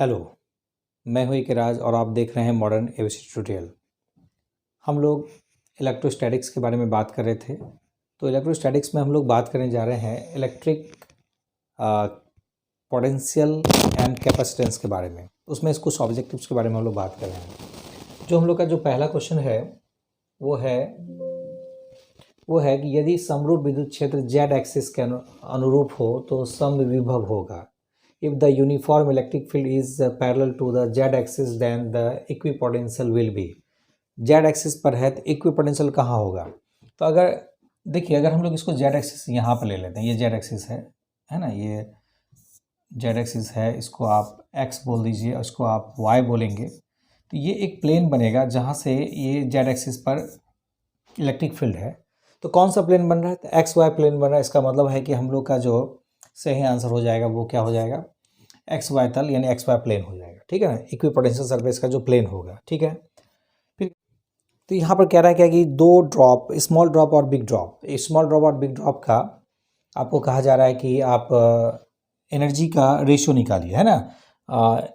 Hello, मैं हूँ इकराज और आप देख रहे हैं मॉडर्न एविएशन ट्यूटोरियल। हम लोग इलेक्ट्रोस्टैटिक्स के बारे में बात कर रहे थे। तो इलेक्ट्रोस्टैटिक्स में हम लोग बात करने जा रहे हैं इलेक्ट्रिक पोटेंशियल एंड कैपेसिटेंस के बारे में। उसमें कुछ ऑब्जेक्टिव्स के बारे में हम लोग बात कर रहे हैं। जो हम लोग का जो पहला क्वेश्चन है वो है कि यदि समरूप विद्युत क्षेत्र जेड एक्सिस के अनुरूप हो तो समविभव होगा। If the uniform electric field is parallel to the z-axis, then the equipotential will be। z-axis पर है तो equipotential कहाँ होगा? तो अगर हम लोग इसको z-axis यहाँ पर ले लेते हैं, ये z-axis है ना, ये z-axis है, इसको आप x बोल दीजिए, इसको आप y बोलेंगे, तो ये एक प्लेन बनेगा जहाँ से ये z-axis पर इलेक्ट्रिक फील्ड है। तो कौन सा प्लेन बन रहा है? तो एक्स वाई प्लेन बन रहा है। इसका मतलब है कि हम लोग का जो सही आंसर हो जाएगा वो क्या हो जाएगा? एक्स वाई तल यानी एक्स वाई प्लेन हो जाएगा। ठीक है ना, इक्विपोटेंशियल सरफेस का जो प्लेन होगा। ठीक है, फिर तो यहाँ पर कह रहा है क्या कि दो ड्रॉप, स्मॉल ड्रॉप और बिग ड्रॉप, स्मॉल ड्रॉप और बिग ड्रॉप का आपको कहा जा रहा है कि आप एनर्जी का रेशियो निकालिए, है ना। कह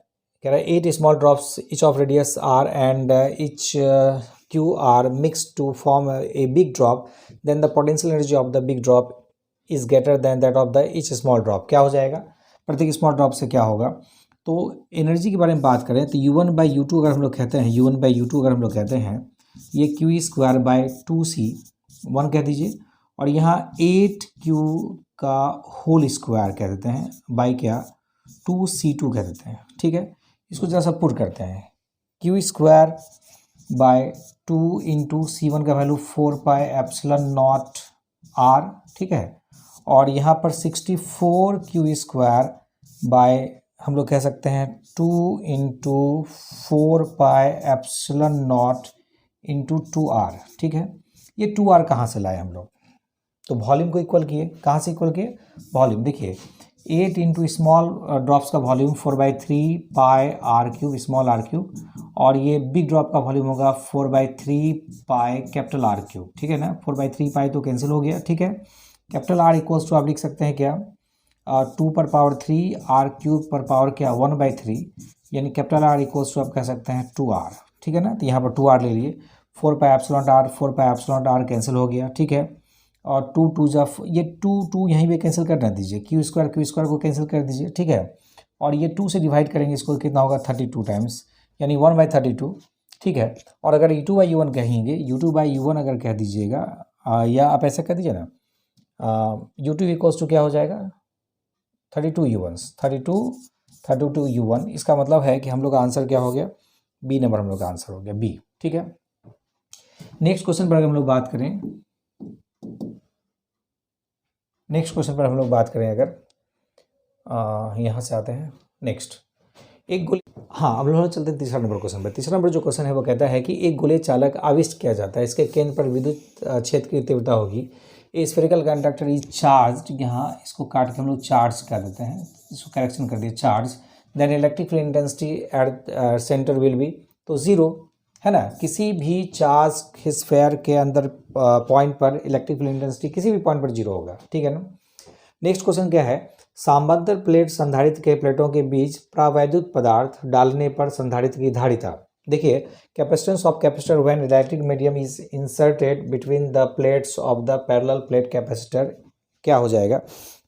रहा है 8 small drops each of radius R and each Q are mix to form a big drop, then the potential energy of the big drop is greater than that of the each small drop. क्या हो जाएगा? प्रत्येक small drop से क्या होगा? तो energy के बारे में बात करें तो U1/U2 अगर हम लोग कहते हैं, U1/U2 अगर हम लोग कहते हैं, ये Q²/2C 1 कह दीजिए, और यहाँ 8Q का होल स्क्वायर कह देते हैं बाई क्या 2C2 कह देते हैं। ठीक है, इसको जरा सा पुट करते हैं। Q²/2 इंटू C1 का वैल्यू 4πε0R। ठीक है, और यहाँ पर 64Q² हम लोग कह सकते हैं 2 इंटू 4πε0 इंटू 2R। ठीक है, ये 2R कहाँ से लाए हम लोग? तो वॉल्यूम को इक्वल किए। कहाँ से इक्वल किए? वॉल्यूम। देखिए 8 इंटू स्मॉल ड्रॉप्स का वॉल्यूम 4/3πr³ स्मॉल r³, और ये बिग ड्रॉप का वॉल्यूम होगा 4/3π कैपिटल R³। ठीक है ना, 4/3π तो कैंसिल हो गया। ठीक है, कैपिटल R इक्वल्स टू आप लिख सकते हैं क्या 2 पर पावर 3 r³ पर पावर क्या 1/3, यानी कैपिटल R इक्वल्स टू आप कह सकते हैं 2R। ठीक है ना, तो यहाँ पर 2R ले लिए। 4πε0R कैंसिल हो गया। ठीक है, और 2 2 जा ये 2 यहीं पे कैंसिल कर दीजिए, Q² को कैंसिल कर दीजिए। ठीक है, और ये 2 से डिवाइड करेंगे, इसको कितना होगा 32 टाइम्स, यानी 1/32। ठीक है, और अगर U2/U1 कहेंगे, U2/U1 अगर कह दीजिएगा या आप ऐसा कह दीजिए ना U2 इक्वल्स टू क्या हो जाएगा 32U1। इसका मतलब है कि हम लोग का आंसर क्या हो गया? बी नंबर हम लोग का आंसर हो गया, बी। ठीक है, नेक्स्ट क्वेश्चन पर हम लोग बात करें, अगर यहाँ से आते हैं नेक्स्ट एक गोले, हाँ हम लोग चलते हैं तीसरा नंबर क्वेश्चन पर। तीसरा नंबर जो क्वेश्चन है वो कहता है कि एक गोले चालक आविष्ट किया जाता है, इसके केंद्र पर विद्युत क्षेत्र की तीव्रता होगी। ए स्फेरिकल कंडक्टर इज चार्ज, यहाँ इसको काट के हम लोग चार्ज कर देते हैं, इसको करेक्शन कर दिए charge. Then electric field intensity at centre will be, तो 0 है ना। किसी भी चार्ज स्फेयर के अंदर पॉइंट पर इलेक्ट्रिक फील्ड इंटेंसिटी किसी भी पॉइंट पर 0 होगा। ठीक है ना। नेक्स्ट क्वेश्चन क्या है? समबद्ध प्लेट संधारित्र के प्लेटों के बीच प्रावैद्युत पदार्थ डालने पर संधारित्र की धारिता। देखिए capacitance of capacitor when electric medium is inserted between the plates of the parallel plate capacitor क्या हो जाएगा?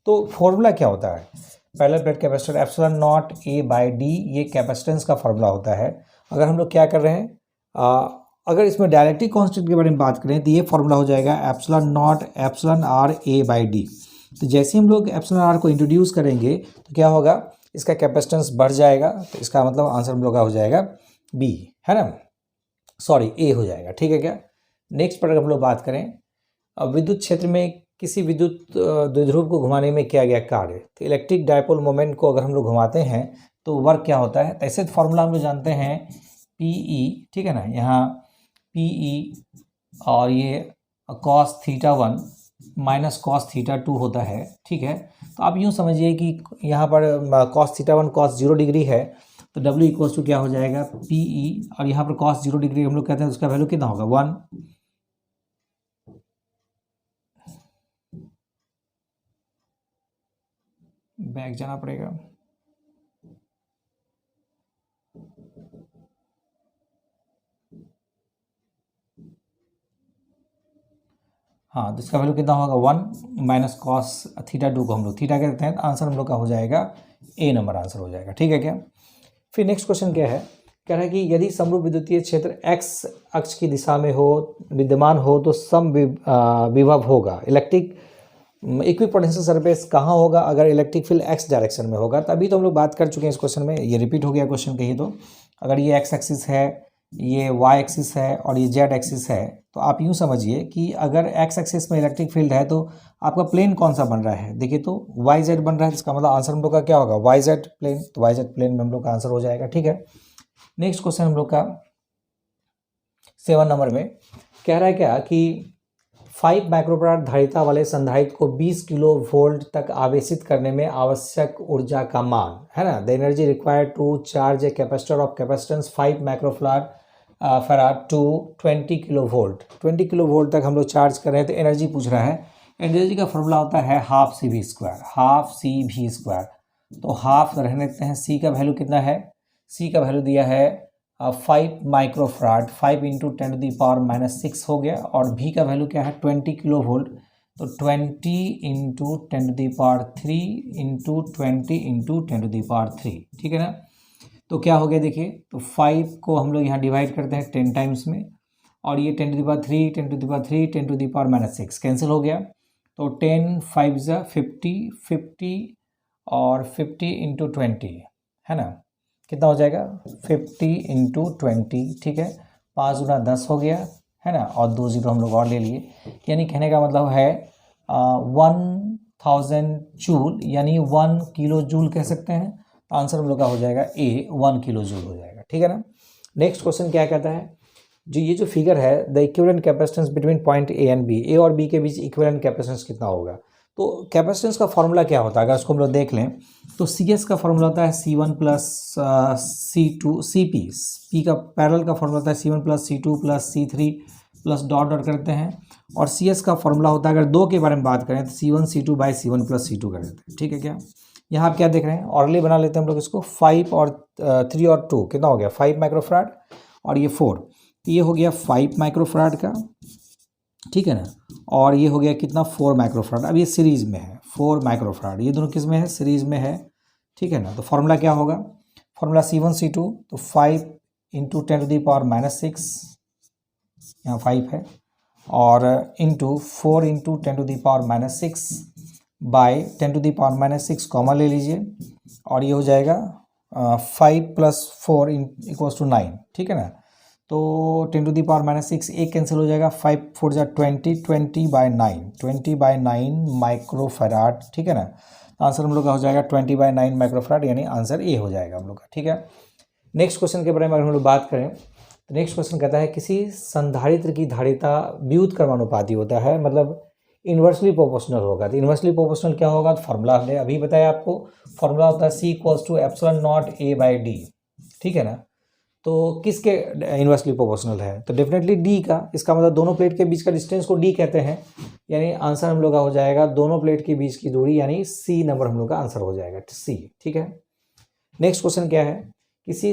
तो फॉर्मूला क्या होता है? पैरेलल प्लेट कैपेसिटर ε0A/d, ये कैपेसिटेंस का फॉर्मूला होता है। अगर हम लोग क्या कर रहे हैं, अगर इसमें डायरेक्ट्रिक कांस्टेंट के बारे में बात करें तो ये फॉर्मूला हो जाएगा ε0 तो जैसे हम लोग εr को इंट्रोड्यूस करेंगे तो क्या होगा? इसका कैपेसिटेंस बढ़ जाएगा, तो इसका मतलब आंसर हम लोग का हो जाएगा बी, है ना, सॉरी ए हो जाएगा। ठीक है क्या? नेक्स्ट पर अगर हम लोग बात करें, अब विद्युत क्षेत्र में किसी विद्युत द्विध्रुव को घुमाने में किया गया कार्य, तो इलेक्ट्रिक डायपोल मोमेंट को अगर हम लोग घुमाते हैं तो वर्क क्या होता है? ऐसे फॉर्मूला हम लोग जानते हैं PE। ठीक है ना, यहाँ PE और ये cos θ1 माइनस cos θ2 होता है। ठीक है, तो आप यूँ समझिए कि यहाँ पर cos θ1 cos 0 डिग्री है, तो W इक्वल्स टू क्या हो जाएगा PE, और यहाँ पर cos 0 डिग्री हम लोग कहते हैं उसका वैल्यू कितना होगा 1। बैक जाना पड़ेगा, हाँ, तो इसका वैल्यू कितना होगा 1 माइनस कॉस थीटा 2 को हम लोग थीटा कहते हैं, तो आंसर हम लोग का हो जाएगा ए नंबर आंसर हो जाएगा। ठीक है क्या। फिर नेक्स्ट क्वेश्चन क्या है, कह रहा है कि यदि समरूप विद्युतीय क्षेत्र एक्स अक्ष की दिशा में हो विद्यमान हो तो विभव होगा। इलेक्ट्रिक इक्विपोटेंशियल सरफेस कहाँ होगा, अगर इलेक्ट्रिक फील्ड एक्स डायरेक्शन में होगा। तभी तो हम लोग बात कर चुके हैं इस क्वेश्चन में, ये रिपीट हो गया क्वेश्चन कहीं तो। अगर ये एक्स एक्सिस है, ये वाई एक्सिस है और ये जेड एक्सिस है, तो आप यूँ समझिए कि अगर एक्स एक्सिस में इलेक्ट्रिक फील्ड है तो आपका प्लेन कौन सा बन रहा है, देखिए तो वाई जेड बन रहा है, इसका मतलब आंसर हम लोग का क्या होगा वाई जेड प्लेन, तो वाई जेड प्लेन में हम लोग का आंसर हो जाएगा। ठीक है। नेक्स्ट क्वेश्चन हम लोग का 7 नंबर में कह रहा है क्या कि 5 माइक्रोफैराड धारिता वाले संधारित्र को 20 किलो वोल्ट तक आवेशित करने में आवश्यक ऊर्जा का मान है ना, the energy required to charge a capacitor of capacitance 5 microfarad to 20 kilo volt. 20 kilo volt तक हम लोग चार्ज कर रहे हैं, तो एनर्जी पूछ रहा है। एनर्जी का फॉर्मूला होता है half C V square, half C V square. तो हाफ रहने देते हैं, सी का वैल्यू कितना है, सी का वैल्यू दिया है 5 microfarad, 5 into 10 to the power minus 6 हो गया, और भी का वैल्यू क्या है 20 किलो वोल्ट, तो 20 into 10 to the power 3 into 20 into 10 to the power 3। ठीक है ना। तो क्या हो गया देखिए, तो 5 को हम लोग यहाँ डिवाइड करते हैं 10 टाइम्स में, और ये 10 to the power 3 10 to the power 3 10 to the power minus 6 cancel हो गया, तो 10 5 ज़ा 50 50 और 50 इंटू 20 है ना, कितना हो जाएगा 50 इंटू 20। ठीक है, 5 गुना 10 हो गया है ना, और 2 जीरो हम लोग और ले लिए, यानी कहने का मतलब है 1000 जूल, यानी 1 किलो जूल कह सकते हैं। आंसर हम लोग का हो जाएगा ए 1 किलो जूल हो जाएगा। ठीक है ना। नेक्स्ट क्वेश्चन क्या कहता है, जो ये जो फिगर है the equivalent capacitance between point A and B, A और बी के बीच इक्विवेलेंट कैपेसिटेंस कितना होगा। तो कैपेसिटेंस का फॉर्मूला क्या होता है, अगर उसको हम लोग देख लें तो सी एस का फॉर्मूला होता है C1 plus C2 CP, P का पैरेलल का फॉर्मूला होता है C1 plus C2 plus C3 plus dot dot करते हैं, और सी एस का फॉर्मूला होता है, अगर दो के बारे में बात करें तो C1 C2 by C1 plus C2 कर देते हैं। ठीक है क्या। यहाँ आप क्या देख रहे हैं, ऑर्डरली बना लेते हैं हम लोग इसको, 5 और 3 और 2 कितना हो गया 5 माइक्रोफैराड, और ये 4, तो ये हो गया 5 माइक्रोफैराड का। ठीक है ना, और ये हो गया कितना 4 माइक्रोफैराड। अब ये सीरीज में है 4 माइक्रोफैराड, ये दोनों किस में है सीरीज में है। ठीक है ना, तो फॉर्मूला क्या होगा, फॉर्मूला C1 C2, तो 5 into 10 to the power minus 6, यहाँ 5 है, और into 4 into 10 to the power minus 6 by 10 to the power minus 6 common ले लीजिए, और ये हो जाएगा 5 प्लस 4 इक्वल्स टू 9। ठीक है ना, तो 10 टू दी पावर माइनस 6 एक कैंसिल हो जाएगा, 5 4 जा 20 20 बाई 9 20 बाई 9 माइक्रोफैराड। ठीक है ना, आंसर हम लोग का हो जाएगा 20 बाई 9 माइक्रोफैराड, यानी आंसर ए हो जाएगा हम लोग का। ठीक है। नेक्स्ट क्वेश्चन के बारे में अगर हम लोग बात करें तो नेक्स्ट क्वेश्चन कहता है किसी संधारित्र की धारिता व्युत्क्रमानुपाती होता है, मतलब इन्वर्सली प्रोपोर्शनल होगा। तो इन्वर्सली प्रोपोर्शनल क्या होगा, तो फॉर्मूला हमने अभी बताया आपको, फॉर्मूला होता है C equals to epsilon nought A by डी। ठीक है ना, तो किसके इन्वर्सली प्रोपोर्शनल है, तो डेफिनेटली डी का, इसका मतलब दोनों प्लेट के बीच का डिस्टेंस को डी कहते हैं, यानी आंसर हम लोग का हो जाएगा दोनों प्लेट के बीच की दूरी, यानी सी नंबर हम लोग का आंसर हो जाएगा सी। ठीक है। नेक्स्ट क्वेश्चन क्या है, किसी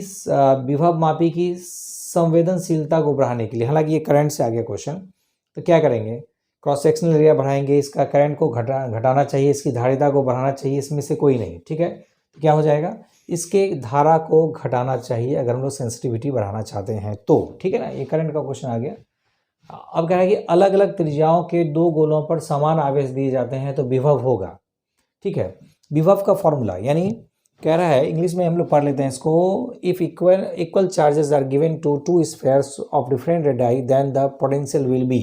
विभव मापी की संवेदनशीलता को बढ़ाने के लिए, हालांकि ये करंट से आ गया क्वेश्चन, तो क्या करेंगे, क्रॉस सेक्शनल एरिया बढ़ाएंगे, इसका करंट को घटाना चाहिए, इसकी धारिता को बढ़ाना चाहिए, इसमें से कोई नहीं। ठीक है, तो क्या हो जाएगा, इसके धारा को घटाना चाहिए अगर हम लोग सेंसिटिविटी बढ़ाना चाहते हैं तो। ठीक है ना, ये करंट का क्वेश्चन आ गया। अब कह रहा है कि अलग अलग त्रिज्याओं के दो गोलों पर समान आवेश दिए जाते हैं तो विभव होगा। ठीक है, विभव का फॉर्मूला, यानी कह रहा है इंग्लिश में हम लोग पढ़ लेते हैं इसको, if equal charges are given to two spheres of different radii then the potential will be.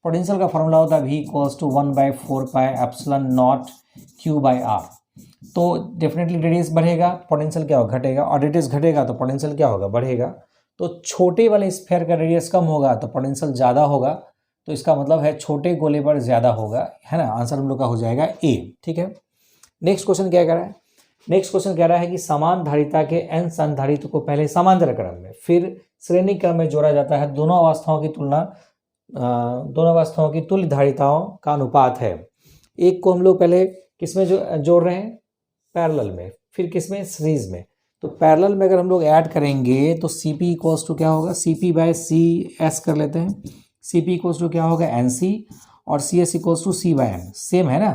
Potential का फॉर्मूला होता है V equals to 1/4 pi epsilon nought Q by R। तो डेफिनेटली रेडियस बढ़ेगा, पोटेंशियल क्या होगा घटेगा, और रेडियस घटेगा तो पोटेंशियल क्या होगा बढ़ेगा। तो छोटे वाले स्फीयर का रेडियस कम होगा तो पोटेंशियल ज़्यादा होगा, तो इसका मतलब है छोटे गोले पर ज़्यादा होगा, है ना। आंसर हम लोग का हो जाएगा ए। ठीक है। नेक्स्ट क्वेश्चन क्या कह रहा है, नेक्स्ट क्वेश्चन कह रहा है कि समान धारिता के n संधारित्र को पहले समांतर क्रम में फिर श्रेणी क्रम में जोड़ा जाता है, दोनों अवस्थाओं की तुल्य धारिताओं का अनुपात है। एक को हम लोग पहले किसमें जोड़ रहे हैं, पैरेलल में, फिर किसमें सीरीज में। तो पैरेलल में अगर हम लोग ऐड करेंगे तो CP इक्वल्स टू क्या होगा, CP बाय CS कर लेते हैं, CP इक्वल्स टू क्या होगा NC, और C S equals to C by एन, सेम है ना,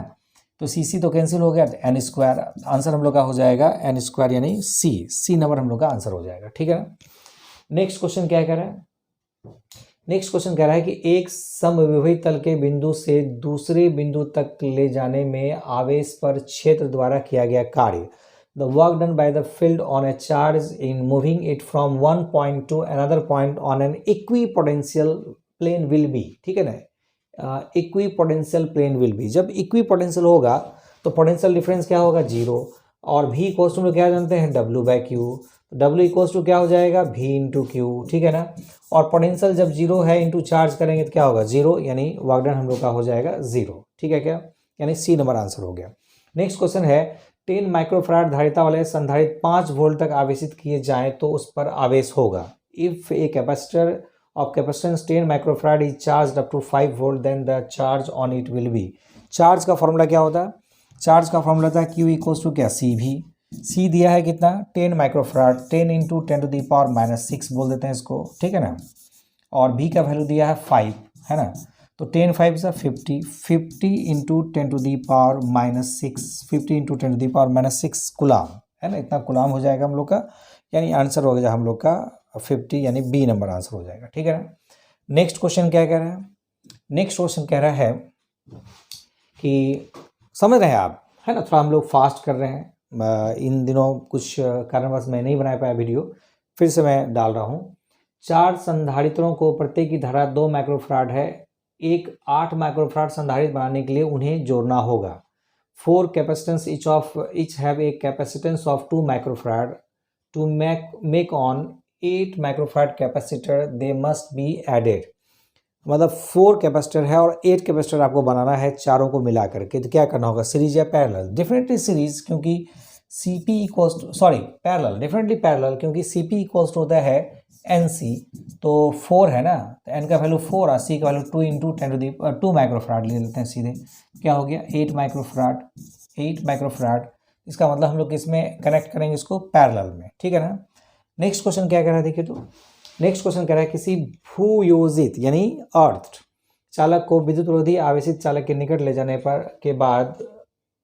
तो सी सी तो कैंसिल हो गया, एन स्क्वायर, आंसर हम लोग का हो जाएगा एन स्क्वायर यानी सी नंबर हम लोग का आंसर हो जाएगा, ठीक है ना। नेक्स्ट क्वेश्चन क्या कह रहा है, नेक्स्ट क्वेश्चन कह रहा है कि एक समविभवी तल के बिंदु से दूसरे बिंदु तक ले जाने में आवेश पर क्षेत्र द्वारा किया गया कार्य, the work done by the field on a charge in moving it from one point to another point on an equipotential plane will be, ठीक है ना, इक्विपोटेंशियल प्लेन विल बी, जब इक्विपोटेंशियल होगा तो पोटेंशियल डिफरेंस क्या होगा, zero, और v equals to क्या जानते हैं, w बाई क्यू, W इक्वल्स टू क्या हो जाएगा, v इंटू क्यू, ठीक है ना, और पोटेंशियल जब जीरो है इंटू चार्ज करेंगे तो क्या होगा, जीरो, यानी वर्क डन हम लोग का हो जाएगा जीरो, ठीक है क्या, यानी सी नंबर आंसर हो गया। नेक्स्ट क्वेश्चन है 10 माइक्रोफैराड धारिता वाले संधारित्र 5 वोल्ट तक आवेशित किए जाएं तो उस पर आवेश होगा। If a capacitor of capacitance 10 microfarad is charge up to 5 volt then the charge on it will be, charge का फॉर्मूला क्या होता है, चार्ज का फॉर्मूला था Q इक्वल्स टू क्या, सी भी, सी दिया है कितना 10 microfarad, 10 into 10 to the power minus 6 बोल देते हैं इसको, ठीक है ना, और भी का वैल्यू दिया है 5, है ना, तो 10 5 से 50, 50 into 10 to the power minus 6, 50 into 10 to the power minus 6 गुलाम, है ना, इतना गुलाम हो जाएगा हम लोग का, यानी आंसर हो गया हम लोग का 50, यानी बी नंबर आंसर हो जाएगा, ठीक है ना। नेक्स्ट क्वेश्चन क्या कह रहा है, नेक्स्ट क्वेश्चन कह रहा है कि समझ रहे हैं आप, है ना, थोड़ा हम लोग फास्ट कर रहे हैं, इन दिनों कुछ कारणवश मैं नहीं बना पाया वीडियो, फिर से मैं डाल रहा हूँ। 4 संधारित्रों को प्रत्येक की धारा 2 माइक्रोफैराड है, एक 8 माइक्रोफैराड संधारित्र बनाने के लिए उन्हें जोड़ना होगा। 4 capacitance each have a capacitance of 2 microfarad, to make on 8 microfarad capacitor they must be added, मतलब 4 कैपेसिटर है और 8 कैपेसिटर आपको बनाना है चारों को मिला करके, तो क्या करना होगा, सीरीज या पैरेलल, डेफिनेटली सीरीज, क्योंकि Cp equals to, sorry parallel, definitely parallel, क्योंकि Cp इक्वल्स टू होता है Nc, तो 4 है ना, तो N का वैल्यू 4 और C का value 2 into 10 to the 2 microfarad ले लेते हैं सीधे, क्या हो गया 8 माइक्रोफैराड, 8 माइक्रोफैराड, इसका मतलब हम लोग इसमें कनेक्ट करेंगे इसको पैरेलल में, ठीक है ना। नेक्स्ट क्वेश्चन क्या कह रहा है देखिए, तो नेक्स्ट क्वेश्चन कह रहा है किसी भूयोजित यानी अर्थ चालक को विद्युत रोधी आवेशित चालक के निकट ले जाने पर के बाद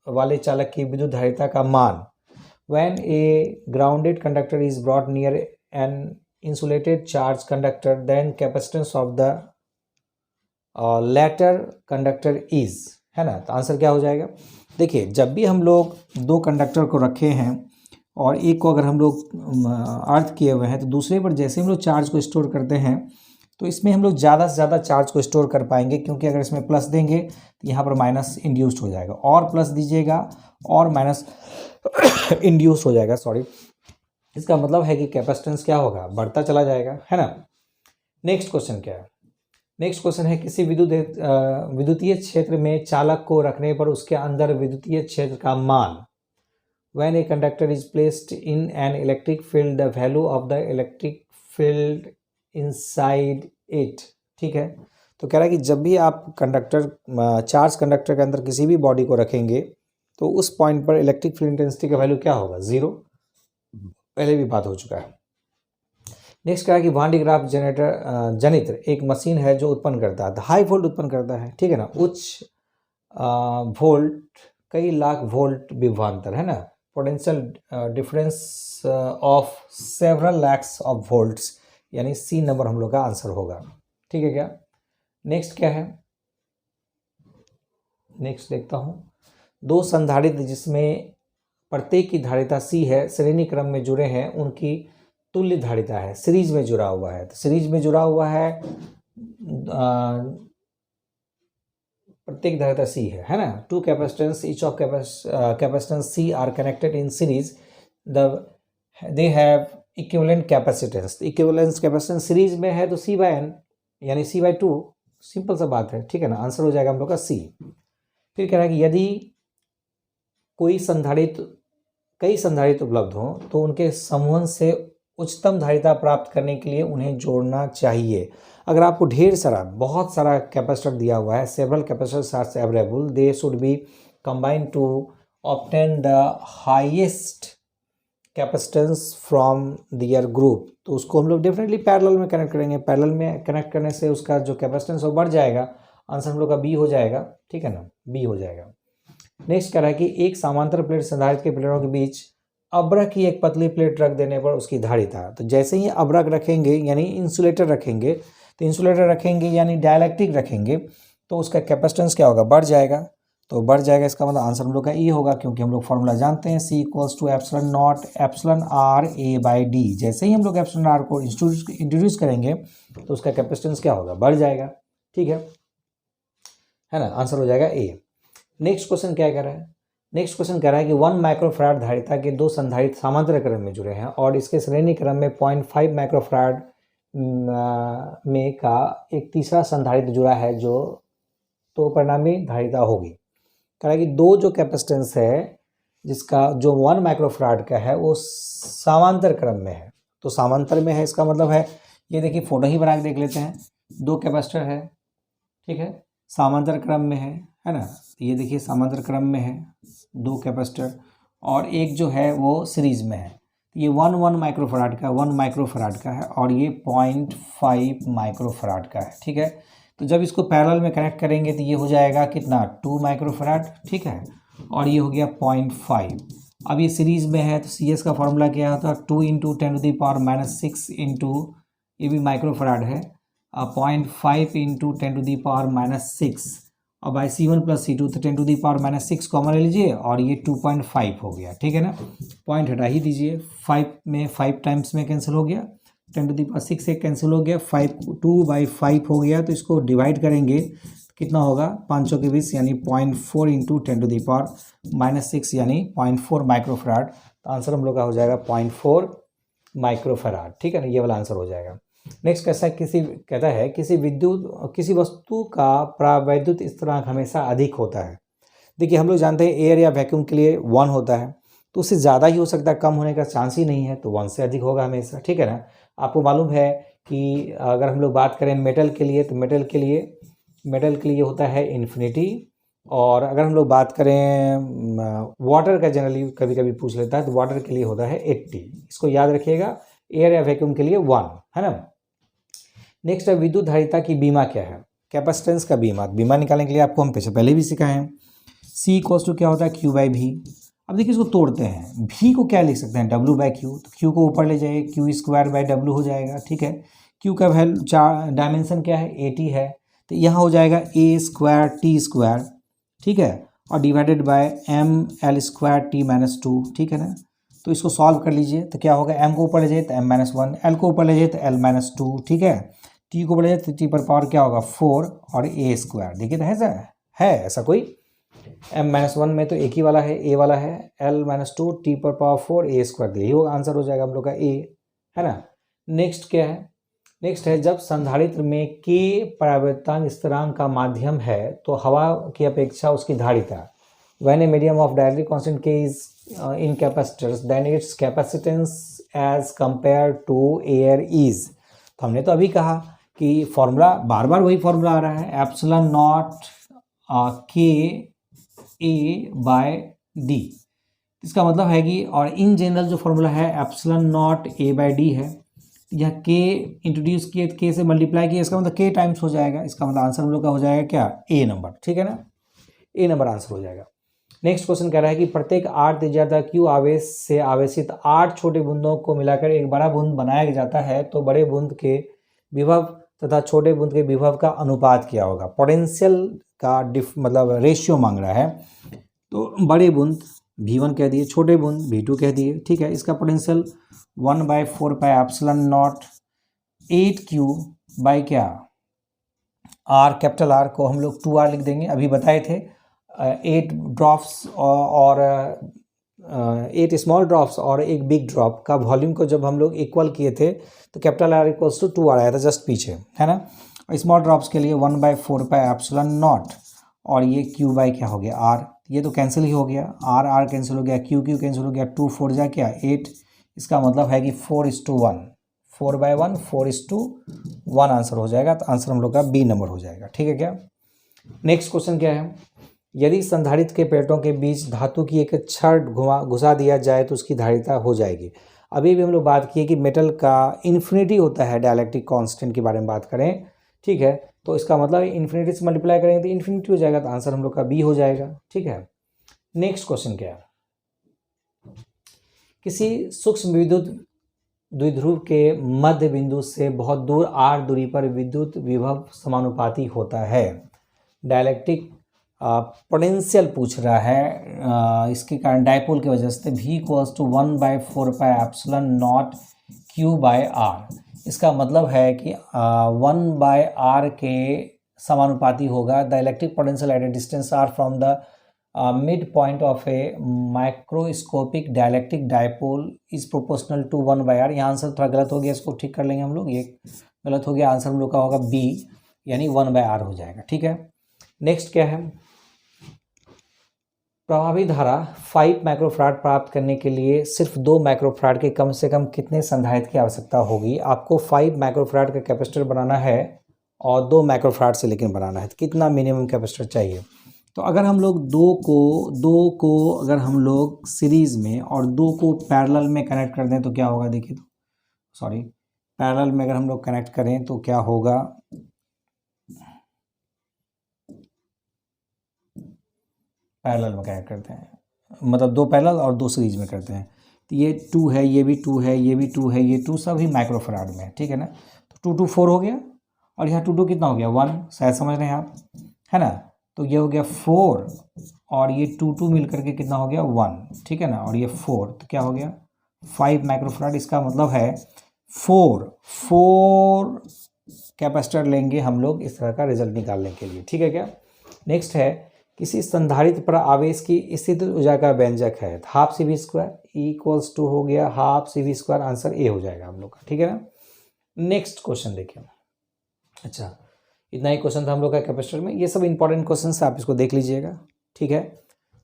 वाले चालक की विद्युत धारिता का मान, when a grounded conductor is brought near an insulated charge conductor then capacitance of the latter conductor is, है ना, तो आंसर क्या हो जाएगा, देखिए जब भी हम लोग 2 कंडक्टर को रखे हैं और एक को अगर हम लोग अर्थ किए हुए हैं, तो दूसरे पर जैसे हम लोग चार्ज को स्टोर करते हैं तो इसमें हम लोग ज़्यादा से ज़्यादा चार्ज को स्टोर कर पाएंगे, क्योंकि अगर इसमें प्लस देंगे तो यहाँ पर माइनस इंड्यूस्ड हो जाएगा, और प्लस दीजिएगा और माइनस इंड्यूस्ड हो जाएगा, सॉरी, इसका मतलब है कि कैपेसिटेंस क्या होगा, बढ़ता चला जाएगा, है ना। नेक्स्ट क्वेश्चन क्या है, नेक्स्ट क्वेश्चन है किसी विद्युतीय क्षेत्र में चालक को रखने पर उसके अंदर विद्युतीय क्षेत्र का मान, when a conductor is placed in an electric field the value of the electric field inside it, ठीक है, तो कह रहा है कि जब भी आप कंडक्टर चार्ज कंडक्टर के अंदर किसी भी बॉडी को रखेंगे तो उस पॉइंट पर इलेक्ट्रिक फील्ड इंटेंसिटी का वैल्यू क्या होगा, जीरो, पहले भी बात हो चुका है। नेक्स्ट कह रहा है कि वान डी ग्राफ जनरेटर जनित्र एक मशीन है जो उत्पन्न करता है, हाई वोल्ट उत्पन्न करता है, ठीक है ना, उच्च वोल्ट कई लाख वोल्ट विभवांतर, है ना, potential difference of several lakhs of volts, यानी सी नंबर हम लोग का आंसर होगा, ठीक है क्या। नेक्स्ट क्या है, नेक्स्ट देखता हूँ, 2 संधारित्र जिसमें प्रत्येक की धारिता C है श्रेणी क्रम में जुड़े हैं, उनकी तुल्य धारिता है, सीरीज में जुड़ा हुआ है, तो सीरीज में जुड़ा हुआ है प्रत्येक धारिता C है ना, 2 capacitance each of capacitance C are connected in series, they have equivalent capacitance, equivalence capacitance series में है तो C बाय N यानी C बाय 2, सिंपल सा बात है, ठीक है ना, आंसर हो जाएगा हम लोग का C। फिर कह रहा है कि यदि कोई संधारित्र कई संधारित्र उपलब्ध हों तो उनके समूहन से उच्चतम धारिता प्राप्त करने के लिए उन्हें जोड़ना चाहिए। अगर आपको ढेर सारा बहुत सारा कैपेसिटर दिया हुआ है, several capacitors are available, they should be combined to obtain the highest capacitance from their group, तो उसको हम लोग डेफिनेटली पैरेलल में कनेक्ट करेंगे, पैरेलल में कनेक्ट करने से उसका जो कैपेसिटेंस वो बढ़ जाएगा आंसर हम लोग का बी हो जाएगा, ठीक है ना, बी हो जाएगा। नेक्स्ट कह रहा है कि एक समांतर प्लेट संधारित्र के प्लेटों के बीच अब्रक की एक पतली प्लेट रख देने पर उसकी धारिता, तो जैसे ही अब्रक रखेंगे यानी इंसुलेटर रखेंगे, तो इंसुलेटर रखेंगे यानी डायलैक्ट्रिक रखेंगे, तो उसका कैपेसिटेंस क्या होगा, बढ़ जाएगा। तो बढ़ जाएगा, इसका मतलब आंसर हम लोग का ई होगा, क्योंकि हम लोग फॉर्मूला जानते हैं C equals to epsilon nought epsilon R A by D. जैसे ही हम लोग एप्सिलॉन आर को इंट्रोड्यूस करेंगे तो उसका कैपेसिटेंस क्या होगा, बढ़ जाएगा, ठीक है ना, आंसर हो जाएगा ए। नेक्स्ट क्वेश्चन क्या कह रहा है, नेक्स्ट क्वेश्चन कह रहा है कि 1 माइक्रोफैराड धारिता के दो संधारित्र समांतर क्रम में जुड़े हैं और इसके श्रेणी क्रम में 0.5 माइक्रोफैराड में का एक तीसरा संधारित्र जुड़ा है, जो तो परिणामी धारिता होगी। कह रहा है कि दो जो कैपेसिटेंस है जिसका जो 1 माइक्रोफैराड का है वो समांतर क्रम में है, तो समांतर में है इसका मतलब है, ये देखिए फोटो ही बना के देख लेते हैं, दो कैपेसिटर है, ठीक है, समांतर क्रम में है ना, ये देखिए समांतर क्रम में है दो कैपेसिटर, और एक जो है वो सीरीज में है, ये 1 माइक्रोफैराड का 1 माइक्रोफैराड का है और ये 0.5 माइक्रोफैराड का है, ठीक है। तो जब इसको पैरेलल में कनेक्ट करेंगे तो ये हो जाएगा कितना, 2 माइक्रोफैराड, ठीक है, और ये हो गया 0.5। अब ये सीरीज में है तो सी एस का फॉर्मूला क्या होता है, 2 इंटू 10⁻⁻6 इंटू, ये भी माइक्रोफैराड है, 0.5 इंटू 10⁻⁻6 और बाई C1 प्लस C2, तो 10⁻⁻6 कॉमन ले लीजिए और ये 2.5 हो गया, ठीक है ना, पॉइंट हटा ही दीजिए, 5 में 5 टाइम्स में कैंसिल हो गया, 10⁻6 एक कैंसिल हो गया, 2/5 हो गया, तो इसको डिवाइड करेंगे कितना होगा, 500 के 20 यानी 0.4 इंटू 10⁻⁻6 यानी 0.4 माइक्रोफैराड। तो आंसर हम लोग का हो जाएगा 0.4 माइक्रोफैराड, ठीक है ना, ये वाला आंसर हो जाएगा। नेक्स्ट कैसा कहता है किसी वस्तु का प्रावैद्युत स्थिरांक हमेशा अधिक होता है। देखिए हम लोग जानते हैं एयर या वैक्यूम के लिए 1 होता है, तो उससे ज़्यादा ही हो सकता है, कम होने का चांस ही नहीं है, तो 1 से अधिक होगा हमेशा, ठीक है ना। आपको मालूम है कि अगर हम लोग बात करें मेटल के लिए, तो मेटल के लिए होता है इन्फिनिटी, और अगर हम लोग बात करें वाटर का, जनरली कभी कभी पूछ लेता है, तो वाटर के लिए होता है 80। इसको याद रखिएगा, एयर या वैक्यूम के लिए 1, है ना। नेक्स्ट है विद्युत धारिता की बीमा क्या है, कैपेसिटेंस का बीमा निकालने के लिए आपको हम पहले भी सिखाए हैं। C इक्वल्स टू क्या होता है, Q बाई V। अब देखिए इसको तोड़ते हैं, V को क्या लिख सकते हैं, W बाई Q, तो Q को ऊपर ले जाइए, Q स्क्वायर बाई W हो जाएगा, ठीक है। Q का वैल्यू डायमेंशन क्या है, 80 है, तो यहाँ हो जाएगा A स्क्वायर T स्क्वायर, ठीक है, और divided by ML square T-2, ठीक है ना। तो इसको सॉल्व कर लीजिए, तो क्या होगा, M को ऊपर ले जाइए तो M-1, L को ऊपर ले जाइए तो L-2, ठीक है, T को ऊपर ले जाइए तो T पर पावर क्या होगा 4 और A स्क्वायर। देखिए तो है ऐसा कोई, M-1 में तो एक ही वाला है, A वाला है, L-2 T पर पावर 4 A स्क्वायर, यही होगा आंसर हो जाएगा हम लोग का A, है ना। नेक्स्ट क्या है, नेक्स्ट है जब संधारित्र में K परावर्तन स्थिरांक का माध्यम है तो हवा की अपेक्षा उसकी धारिता, when a medium of dielectric constant K is in capacitors then its capacitance as compared to air is। तो हमने तो अभी कहा कि फॉर्मूला बार बार वही फॉर्मूला आ रहा है, epsilon nought K A by D। इसका मतलब है कि, और इन जनरल जो फॉर्मूला है epsilon nought A by D है, यह K इंट्रोड्यूस किए, K से मल्टीप्लाई किए, इसका मतलब K टाइम्स हो जाएगा, इसका मतलब आंसर हम लोग का हो जाएगा क्या, A नंबर, ठीक है ना, A नंबर आंसर हो जाएगा। नेक्स्ट क्वेश्चन कह रहा है कि प्रत्येक 8 त्रिज्या Q आवेश से आवेशित 8 छोटे बूंदों को मिलाकर एक बड़ा बूंद बनाया जाता है, तो बड़े बूंद के विभव तथा छोटे बूंद के विभव का अनुपात क्या होगा। पोटेंशियल का मतलब रेशियो मांग रहा है, तो बड़े बूंद V1 कह दिए, छोटे बूंद V2 कह दिए, ठीक है। इसका potential 1/4 pi epsilon not 8Q by क्या R, कैपिटल R को हम लोग 2R लिख देंगे, अभी बताए थे 8 ड्रॉप्स और 8 स्मॉल ड्रॉप्स और एक बिग ड्रॉप का वॉल्यूम को जब हम लोग इक्वल किए थे तो capital R equals to 2R आया था जस्ट पीछे, है ना। स्मॉल ड्रॉप्स के लिए 1/4 पाई एप्सिलॉन नॉट और ये Q बाई क्या हो गया R, ये तो कैंसिल ही हो गया, R कैंसिल हो गया, Q कैंसिल हो गया, 2 4 जा क्या 8, इसका मतलब है कि 4:1, 4/1 4:1 आंसर हो जाएगा, तो आंसर हम लोग का B नंबर हो जाएगा, ठीक है क्या। नेक्स्ट क्वेश्चन क्या है, यदि संधारित्र के प्लेटों के बीच धातु की एक छड़ घुसा दिया जाए तो उसकी धारिता हो जाएगी। अभी भी हम लोग बात किए कि मेटल का इन्फिनिटी होता है, डायलैक्ट्रिक कांस्टेंट के बारे में बात करें, ठीक है। तो इसका मतलब इन्फिनिटी से मल्टीप्लाई करेंगे तो इन्फिनिटी हो जाएगा, तो आंसर हम लोग का बी हो जाएगा। ठीक है। नेक्स्ट क्वेश्चन क्या है, किसी सूक्ष्म विद्युत द्विध्रुव के मध्य बिंदु से बहुत दूर r दूरी पर विद्युत विभव समानुपाती होता है। डायलैक्ट्रिक पोटेंशियल पूछ रहा है, इसके कारण डायपोल की वजह से v इक्वल्स टू 1/4πε0 q/r। इसका मतलब है कि 1/r के समानुपाती होगा। The electric potential at a distance r from the mid point of a microscopic dielectric dipole is proportional to 1/r। यहाँ आंसर थोड़ा गलत हो गया, इसको ठीक कर लेंगे हम लोग, ये गलत हो गया, आंसर हम लोग का होगा बी, यानी 1/r हो जाएगा। ठीक है। नेक्स्ट क्या है, प्रभावी धारा 5 माइक्रोफराड प्राप्त करने के लिए सिर्फ 2 माइक्रोफराड के कम से कम कितने संधारित्र की आवश्यकता होगी। आपको 5 माइक्रोफराड का कैपेसिटर बनाना है और 2 माइक्रोफराड से लेकिन बनाना है, तो कितना मिनिमम कैपेसिटर चाहिए। तो अगर हम लोग दो को अगर हम लोग सीरीज में और 2 को पैरेलल में कनेक्ट कर दें तो क्या होगा, देखिए, तो सॉरी, पैरेलल में अगर हम लोग कनेक्ट करें तो क्या होगा, पैरेलल में कनेक्ट करते हैं, मतलब 2 पैरेलल और 2 सीरीज में करते हैं, तो ये 2 है, ये भी 2 है, ये भी 2 है, ये 2 सभी माइक्रोफराड में, ठीक है ना। तो 2 2 4 हो गया, और यहाँ 2 2 कितना हो गया 1, शायद समझ रहे हैं आप, है ना। तो ये हो गया 4 और ये 2 2 मिल करके कितना हो गया 1, ठीक है ना, और ये 4, तो क्या हो गया 5 माइक्रोफराड। इसका मतलब है 4 कैपेसिटर लेंगे हम लोग इस तरह का रिजल्ट निकालने के लिए, ठीक है क्या। नेक्स्ट है, किसी संधारित्र पर आवेश की स्थित ऊर्जा का व्यंजक है हाफ CV² इक्वल्स टू हो गया हाफ CV², आंसर ए हो जाएगा हम लोग का, ठीक है ना। नेक्स्ट क्वेश्चन देखिए, अच्छा इतना ही क्वेश्चन था हम लोग का कैपेसिटर में, ये सब इंपॉर्टेंट क्वेश्चन है, आप इसको देख लीजिएगा, ठीक है।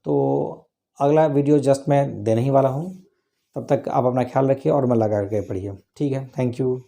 तो अगला वीडियो जस्ट मैं देने ही वाला हूँ, तब तक आप अपना ख्याल रखिए और मैं लगा करके पढ़िए, ठीक है। Thank you.